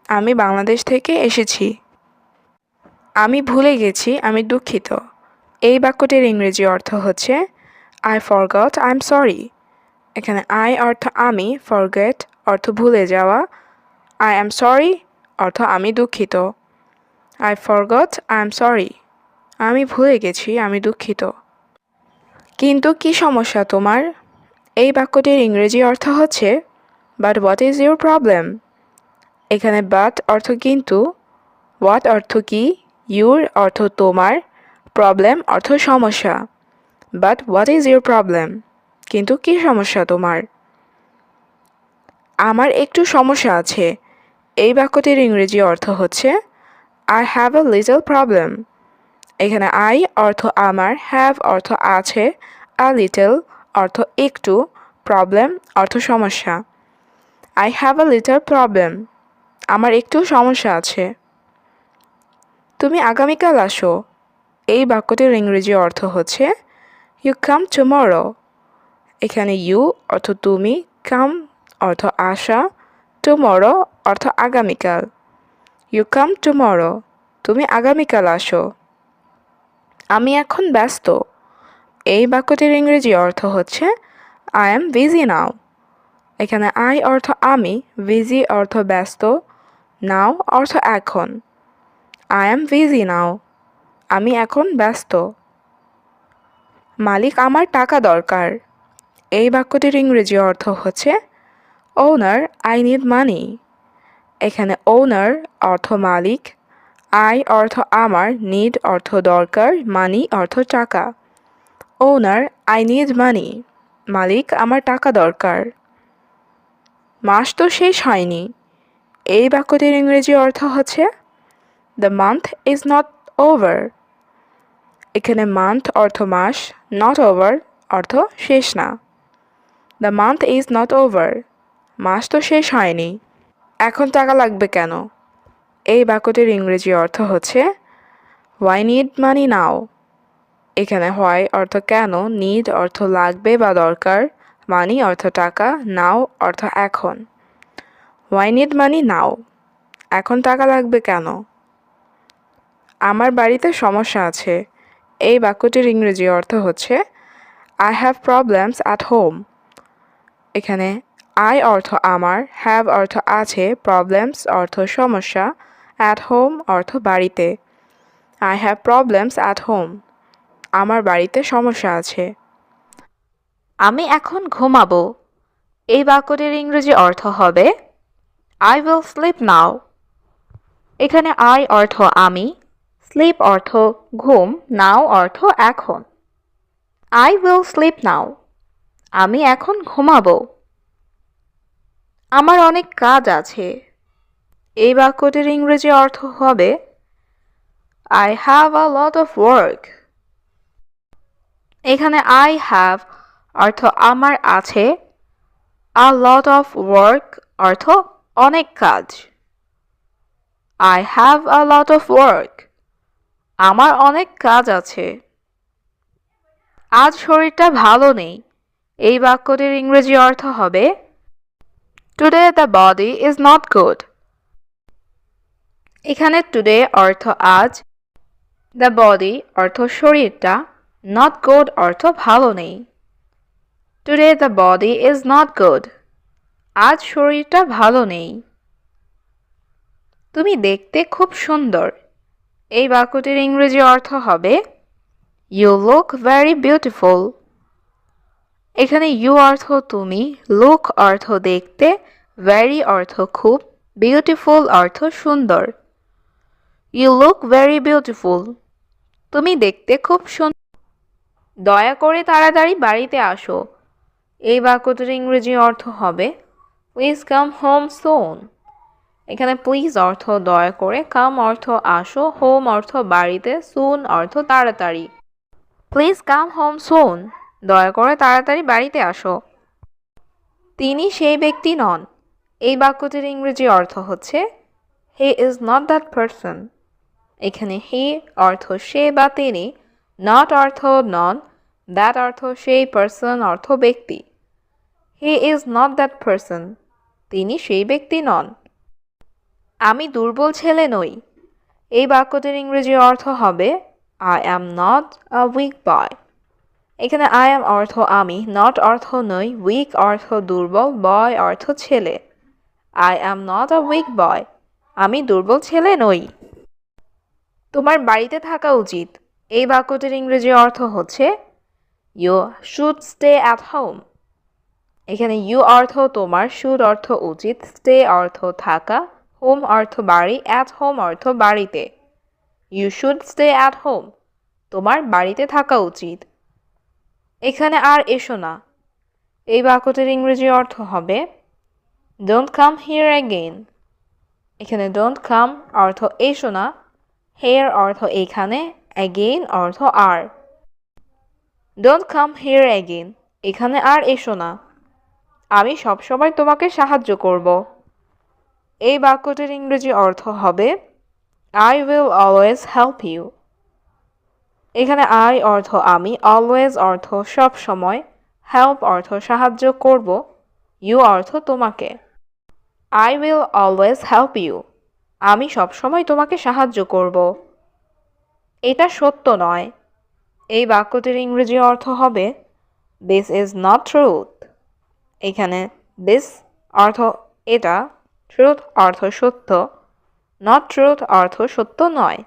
আমি বাংলাদেশ থেকে এসেছি। আমি ভুলে গেছি, আমি দুঃখিত। এই বাক্যটির ইংরেজি অর্থ হচ্ছে I forgot, I am sorry. এখানে আই অর্থ আমি, ফরগেট অর্থ ভুলে যাওয়া, আই এম সরি অর্থ আমি দুঃখিত। I forgot, I am sorry, আমি ভুলে গেছি, আমি দুঃখিত। কিন্তু কি সমস্যা তোমার? এই বাক্যটির ইংরেজি অর্থ হচ্ছে but what is your problem. এখানে বাট অর্থ কিন্তু, হোয়াট অর্থ কি, ইউর অর্থ তোমার, প্রবলেম অর্থ সমস্যা। But what is your problem, কিন্তু কি সমস্যা তোমার? আমার একটু সমস্যা আছে। এই বাক্যটির ইংরেজি অর্থ হচ্ছে I have a little problem. এখানে আই অর্থ আমার, হ্যাভ অর্থ আছে, আ লিটল অর্থ একটু, প্রবলেম অর্থ সমস্যা। I have a little problem, আমার একটু সমস্যা আছে। তুমি আগামীকাল আসো। এই বাক্যটির ইংরেজি অর্থ হচ্ছে ইউ কাম টুমরো। এখানে ইউ অর্থ তুমি, কাম অর্থ আসা, টুমরো অর্থ আগামীকাল। ইউ কাম টুমরো, তুমি আগামীকাল আসো। আমি এখন ব্যস্ত। এই বাক্যটির ইংরেজি অর্থ হচ্ছে আই এম বিজি নাও। এখানে আই অর্থ আমি, বিজি অর্থ ব্যস্ত, নাও অর্থ এখন। আই এম বিজি নাও, আমি এখন ব্যস্ত। মালিক আমার টাকা দরকার। এই বাক্যটির ইংরেজি অর্থ হচ্ছে ওনার, আই নিড মানি। এখানে ওনার অর্থ মালিক, আই অর্থ আমার, নিড অর্থ দরকার, মানি অর্থ টাকা। ওনার, আই নিড মানি, মালিক আমার টাকা দরকার। মাস তো শেষ হয়নি। এই বাক্যটির ইংরেজি অর্থ হচ্ছে the month is not over. এখানে মান্থ অর্থ মাস, নট ওভার অর্থ শেষ না। The month is not over, মাস তো শেষ হয়নি। এখন টাকা লাগবে কেন? এই বাক্যটির ইংরেজি অর্থ হচ্ছে হোয়াই নিড মানি নাও। এখানে হোয়াই অর্থ কেন, নিড অর্থ লাগবে বা দরকার, মানি অর্থ টাকা, নাও অর্থ এখন। হোয়াই নিড মানি নাও, এখন টাকা লাগবে কেন? আমার বাড়িতে সমস্যা আছে। এই বাক্যটির ইংরেজি অর্থ হচ্ছে I have problems at home. এখানে আই অর্থ আমার, হ্যাভ অর্থ আছে, প্রবলেমস অর্থ সমস্যা, অ্যাট হোম অর্থ বাড়িতে। I have problems at home, আমার বাড়িতে সমস্যা আছে। আমি এখন ঘুমাবো। এই বাক্যটির ইংরেজি অর্থ হবে I will sleep now. এখানে I অর্থ আমি, sleep অর্থ ঘুম, now অর্থ এখন। I will sleep now. আমি এখন ঘুমাবো। আমার অনেক কাজ আছে। এই বাক্যটির ইংরেজি অর্থ হবে I have a lot of work. এখানে I have অর্থ আমার আছে, a lot of work অর্থ অনেক কাজ। I have a lot of work. আমার অনেক কাজ আছে। আজ শরীরটা ভালো নেই। এই বাক্যটির ইংরেজি অর্থ হবে Today the body is not good. এখানে today অর্থ আজ, the body অর্থ শরীরটা, not good অর্থ ভালো নেই। Today the body is not good. আজ শরীরটা ভালো নেই। তুমি দেখতে খুব সুন্দর। এই বাক্যটির ইংরেজি অর্থ হবে You look very beautiful. এখানে you অর্থ তুমি, look অর্থ দেখতে, very অর্থ খুব, beautiful অর্থ সুন্দর। You look very beautiful. তুমি দেখতে খুব সুন্দর। দয়া করে তাড়াতাড়ি বাড়িতে আসো। এই বাক্যটির ইংরেজি অর্থ হবে Please come home soon. এখানে প্লিজ অর্থ দয়া করে, কাম অর্থ আসো, হোম অর্থ বাড়িতে, সুন অর্থ তাড়াতাড়ি। প্লিজ কাম হোম সুন। দয়া করে তাড়াতাড়ি বাড়িতে আসো। তিনি সেই ব্যক্তি নন। এই বাক্যটির ইংরেজি অর্থ হচ্ছে he is not that person. এখানে হি অর্থ সে বা তিনি, নট অর্থ নন, দ্যাট অর্থ সেই, পারসন অর্থ ব্যক্তি। He is not that person. তিনি সেই ব্যক্তি নন। আমি দুর্বল ছেলে নই। এই বাক্যটির ইংরেজি অর্থ হবে I am not a weak boy. এখানে I am অর্থ আমি, not অর্থ নই, weak অর্থ দুর্বল, boy অর্থ ছেলে। I am not a weak boy. আমি দুর্বল ছেলে নই। তোমার বাড়িতে থাকা উচিত। এই বাক্যটির ইংরেজি অর্থ হচ্ছে You should stay at home. এখানে you অর্থ তোমার, should অর্থ উচিত, stay অর্থ থাকা, home অর্থ বাড়ি, at home অর্থ বাড়িতে। You should stay at home. তোমার বাড়িতে থাকা উচিত। এখানে আর এসো না। এই বাক্যটির ইংরেজি অর্থ হবে Don't come here again. এখানে don't come অর্থ এসো না, here অর্থ এখানে, again অর্থ আর। Don't come here again. এখানে আর এসো না। আমি সবসময় তোমাকে সাহায্য করব। এই বাক্যটির ইংরেজি অর্থ হবে I will always help you. এখানে I অর্থ আমি, always অর্থ সব সময়, help অর্থ সাহায্য করব, you অর্থ তোমাকে। I will always help you. আমি সবসময় তোমাকে সাহায্য করব। এটা সত্য নয়। এই বাক্যটির ইংরেজি অর্থ হবে This is not truth. এখানে this অর্থ এটা, truth অর্থ সত্য, not truth অর্থ সত্য নয়।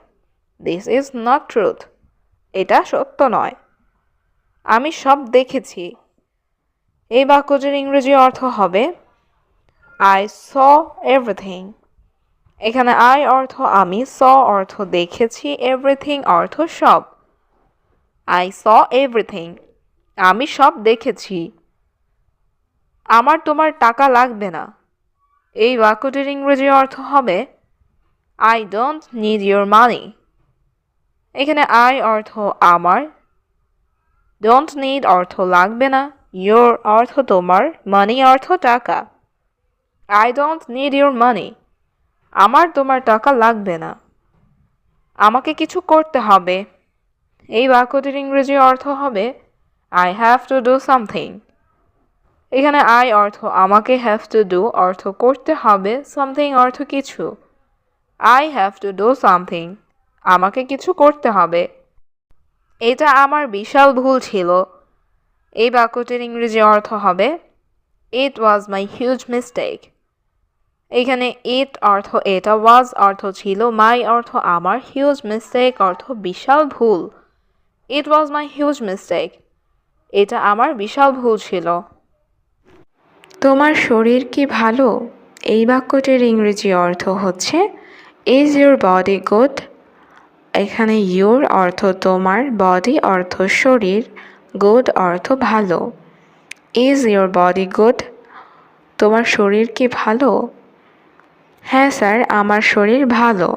This is not truth. এটা সত্য নয়। আমি সব দেখেছি। এই বাক্যটির ইংরেজি অর্থ হবে I saw everything. এখানে I অর্থ আমি, saw অর্থ দেখেছি, everything অর্থ সব। I saw everything. আমি সব দেখেছি। আমার তোমার টাকা লাগবে না। এই বাক্যটির ইংরেজি অর্থ হবে I don't need your money. এখানে I অর্থ আমার, don't need অর্থ লাগবে না, your অর্থ তোমার, money অর্থ টাকা। I don't need your money. আমার তোমার টাকা লাগবে না। আমাকে কিছু করতে হবে। এই বাক্যটির ইংরেজি অর্থ হবে I have to do something. এখানে I অর্থ আমাকে, have to do অর্থ করতে হবে, something অর্থ কিছু। I have to do something. আমাকে কিছু করতে হবে। এটা আমার বিশাল ভুল ছিল। এই বাক্যটির ইংরেজি অর্থ হবে It was my huge mistake. এখানে it অর্থ এটা, was অর্থ ছিল, my অর্থ আমার, huge mistake অর্থ বিশাল ভুল। It was my huge mistake. এটা আমার বিশাল ভুল ছিল। তোমার শরীর কি ভালো? এই বাক্যটির ইংরেজি অর্থ হচ্ছে ইজ ইউর বডি গুড। এখানে ইউর অর্থ তোমার, বডি অর্থ শরীর, গুড অর্থ ভালো। Is your body good? তোমার শরীর কি ভালো? হ্যাঁ স্যার, আমার শরীর ভালো।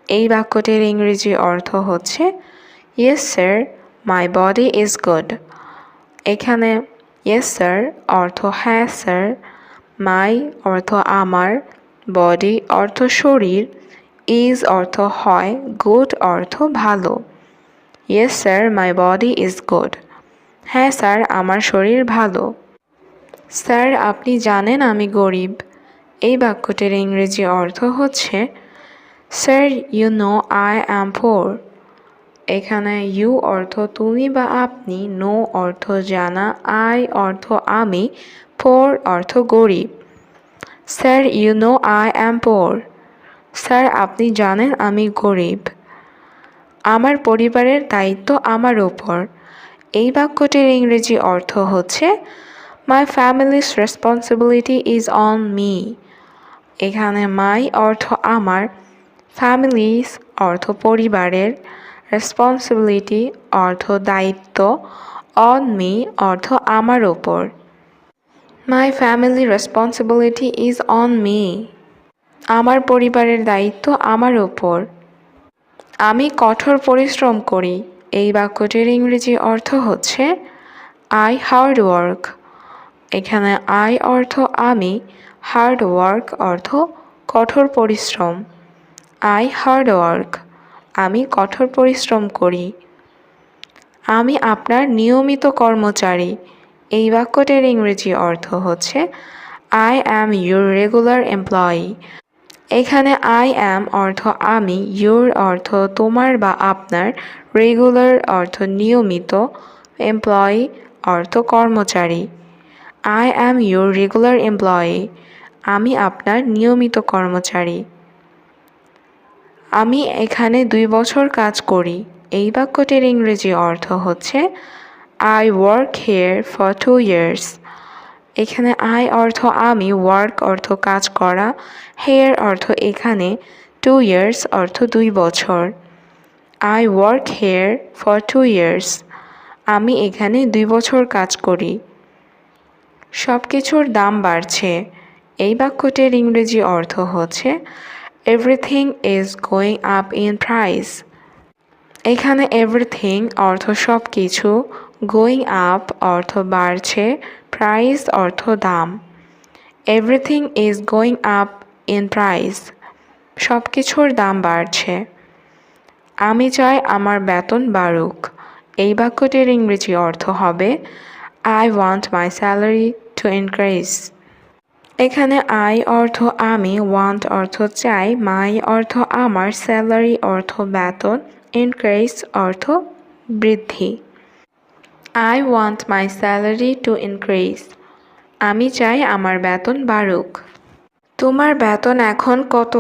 এই বাক্যটির ইংরেজি অর্থ হচ্ছে yes sir, my body is good. এখানে ইয়েস স্যার অর্থ হ্যাঁ স্যার, মাই অর্থ আমার, বডি অর্থ শরীর, ইজ অর্থ হয়, গুড অর্থ ভালো। Yes sir, my body is good. হ্যাঁ স্যার, আমার শরীর ভালো। স্যার, আপনি জানেন আমি গরিব। এই বাক্যটির ইংরেজি অর্থ হচ্ছে sir, you know I am poor. এখানে ইউ অর্থ তুমি বা আপনি, নো অর্থ জানা, আই অর্থ আমি, পোর অর্থ গরিব। Sir, you know I am poor. Sir, আপনি জানেন আমি গরিব। আমার পরিবারের দায়িত্ব আমার ওপর। এই বাক্যটির ইংরেজি অর্থ হচ্ছে my family's responsibility is on me. এখানে মাই অর্থ আমার, ফ্যামিলিস অর্থ পরিবারের, রেসপন্সিবিলিটি অর্থ দায়িত্ব, অন মি অর্থ আমার ওপর। My family responsibility is on me. আমার পরিবারের দায়িত্ব আমার ওপর। আমি কঠোর পরিশ্রম করি। এই বাক্যটির ইংরেজি অর্থ হচ্ছে আই হার্ড ওয়ার্ক। এখানে আই অর্থ আমি, হার্ড ওয়ার্ক অর্থ কঠোর পরিশ্রম। আই হার্ড ওয়ার্ক, আমি কঠোর পরিশ্রম করি। আমি আপনার নিয়মিত কর্মচারী। এই বাক্যটির ইংরেজি অর্থ হচ্ছে I am your regular employee. এখানে আই অ্যাম অর্থ আমি, ইউর অর্থ তোমার বা আপনার, রেগুলার অর্থ নিয়মিত, এমপ্লয়ি অর্থ কর্মচারী। I am your regular employee, আমি আপনার নিয়মিত কর্মচারী। আমি এখানে 2 বছর কাজ করি। এই বাক্যটির ইংরেজি অর্থ হচ্ছে I work here for 2 years। এখানে আই অর্থ আমি, ওয়ার্ক অর্থ কাজ করা, হেয়ার অর্থ এখানে, 2 years অর্থ 2 বছর। I work here for 2 years, আমি এখানে 2 বছর কাজ করি। সব কিছুর দাম বাড়ছে। এই বাক্যটির ইংরেজি অর্থ হচ্ছে everything is going up in price. এখানে এভরিথিং অর্থ সব কিছু, গোয়িং আপ অর্থ বাড়ছে, প্রাইস অর্থ দাম। Everything is going up in price, সব কিছুর দাম বাড়ছে। আমি চাই আমার বেতন বাড়ুক। এই বাক্যটির ইংরেজি অর্থ হবে I want my salary to increase. এখানে আই অর্থ আমি, ওয়ান্ট অর্থ চাই, মাই অর্থ আমার, স্যালারি অর্থ বেতন, ইনক্রিজ অর্থ বৃদ্ধি। I want my salary to increase, আমি চাই আমার বেতন বাড়ুক। তোমার বেতন এখন কত?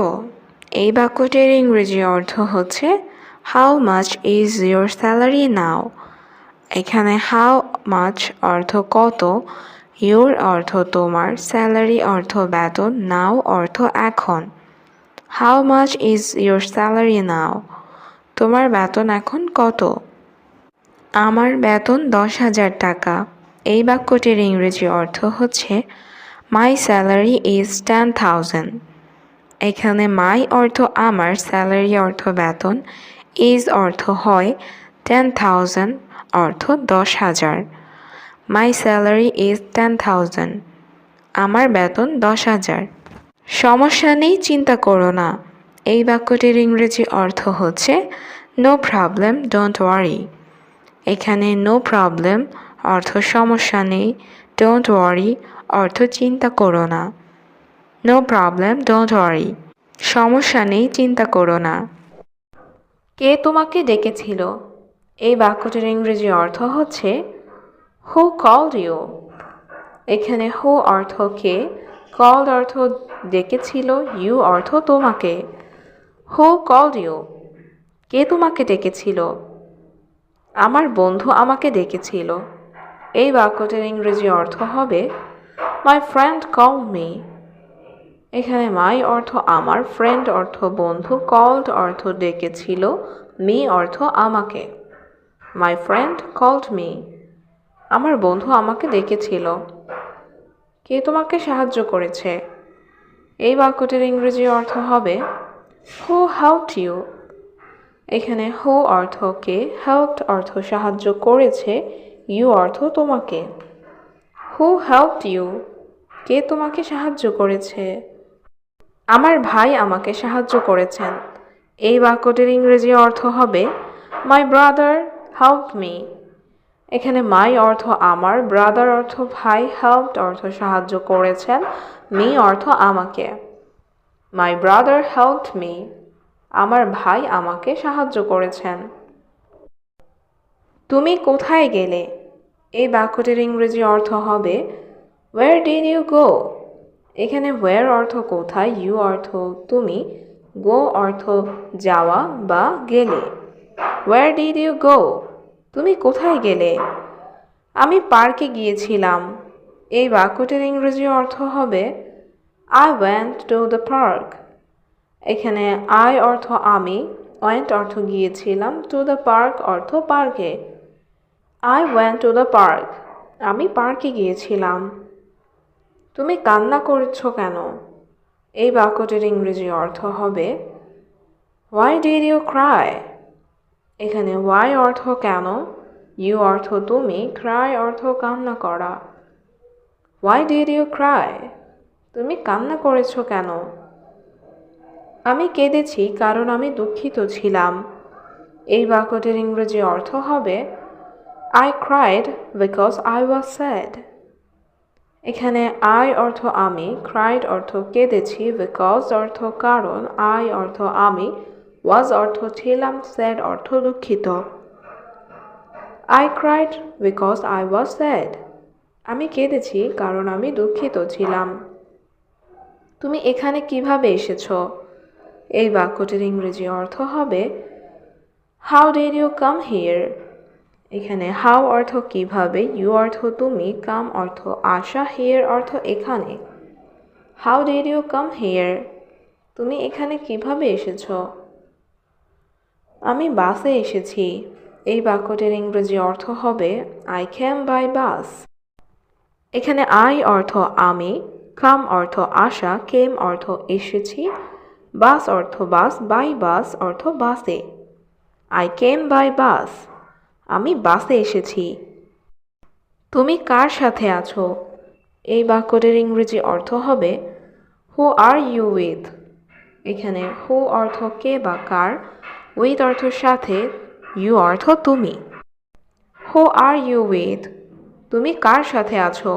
এই বাক্যটির ইংরেজি অর্থ হচ্ছে how much is your salary now. এখানে হাউ মাচ অর্থ কত, ইয়োর অর্থ তোমার, স্যালারি অর্থ বেতন, নাও অর্থ এখন। How much is your salary now, তোমার বেতন এখন কত? আমার বেতন 10,000 টাকা। এই বাক্যটির ইংরেজি অর্থ হচ্ছে মাই স্যালারি ইজ 10,000। এখানে মাই অর্থ আমার, স্যালারি অর্থ বেতন, ইজ অর্থ হয়, 10,000 অর্থ 10,000। মাই স্যালারি ইজ 10,000, আমার বেতন 10,000। সমস্যা নেই, চিন্তা করো না। এই বাক্যটির ইংরেজি অর্থ হচ্ছে নো প্রবলেম, ডোন্ট ওয়ারি। এখানে নো প্রবলেম অর্থ সমস্যা নেই, ডোন্ট ওয়ারি অর্থ চিন্তা করো না। নো প্রবলেম, ডোন্ট ওয়ারি, সমস্যা নেই, চিন্তা করো না। কে তোমাকে ডেকেছিল? এই বাক্যটির ইংরেজি অর্থ হচ্ছে হু কল্ড ইউ। এখানে হু অর্থ কে, কল্ড অর্থ ডেকেছিল, ইউ অর্থ তোমাকে। হু কল্ড ইউ, কে তোমাকে ডেকেছিল? আমার বন্ধু আমাকে ডেকেছিল। এই বাক্যটির ইংরেজি অর্থ হবে মাই ফ্রেন্ড কল্ড মি। এখানে মাই অর্থ আমার, ফ্রেন্ড অর্থ বন্ধু, কল্ড অর্থ ডেকেছিল, মি অর্থ আমাকে। My friend called me. আমার বন্ধু আমাকে ডেকেছিল। কে তোমাকে সাহায্য করেছে? এই বাক্যটির ইংরেজি অর্থ হবে হু হেল্পড ইউ। এখানে হু অর্থ কে, হেল্পড অর্থ সাহায্য করেছে, ইউ অর্থ তোমাকে। হু হেল্পড ইউ? কে তোমাকে সাহায্য করেছে? আমার ভাই আমাকে সাহায্য করেছেন। এই বাক্যটির ইংরেজি অর্থ হবে মাই ব্রাদার হেল্পড মি। এখানে মাই অর্থ আমার, ব্রাদার অর্থ ভাই, হেল্পড অর্থ সাহায্য করেছেন, মি অর্থ আমাকে। My brother helped me. আমার ভাই আমাকে সাহায্য করেছেন। তুমি কোথায় গেলে? এই বাক্যটির ইংরেজি অর্থ হবে ওয়ের ডিড ইউ গো। এখানে ওয়ের অর্থ কোথায়, ইউ অর্থ তুমি, গো অর্থ যাওয়া বা গেলে। ওয়ের ডিড ইউ গো? তুমি কোথায় গেলে? আমি পার্কে গিয়েছিলাম। এই বাক্যটির ইংরেজি অর্থ হবে I went to the park. এখানে আই অর্থ আমি, ওয়েন্ট অর্থ গিয়েছিলাম, টু দ্য পার্ক অর্থ পার্কে। I went to the park. আমি পার্কে গিয়েছিলাম। তুমি কান্না করছো কেন? এই বাক্যটির ইংরেজি অর্থ হবে হোয়াই ডিড ইউ ক্রাই। এখানে হোয়াই অর্থ কেন, ইউ অর্থ তুমি, ক্রাই অর্থ কান্না করা। Why did you cry? তুমি কান্না করেছো কেন? আমি কেঁদেছি কারণ আমি দুঃখিত ছিলাম। এই বাক্যটির ইংরেজি অর্থ হবে I cried because I was sad. এখানে I অর্থ আমি, cried অর্থ কেঁদেছি, because অর্থ কারণ, I অর্থ আমি, was অর্থ ছিলাম, sad অর্থ দুঃখিত। I cried because I was sad. আমি কেঁদেছি কারণ আমি দুঃখিত ছিলাম। তুমি এখানে কিভাবে এসেছো? এই বাক্যটির ইংরেজি অর্থ হবে How did you come here? এখানে হাউ অর্থ কিভাবে, ইউ অর্থ তুমি, কাম অর্থ আসা, হিয়ার অর্থ এখানে। How did you come here? তুমি এখানে কিভাবে এসেছো? আমি বাসে এসেছি। এই বাক্যটির ইংরেজি অর্থ হবে আই কেম বাই বাস। এখানে আই অর্থ আমি, কাম অর্থ আসা, কেম অর্থ এসেছি, বাস অর্থ বাস, বাই বাস অর্থ বাসে। I came by bus. আমি বাসে এসেছি। তুমি কার সাথে আছো? এই বাক্যটির ইংরেজি অর্থ হবে হু আর ইউ উইথ। এখানে হু অর্থ কে বা কার, উইথ অর্থ সাথে, ইউ অর্থ তুমি। হু আর ইউ উইথ? তুমি কার সাথে আছো?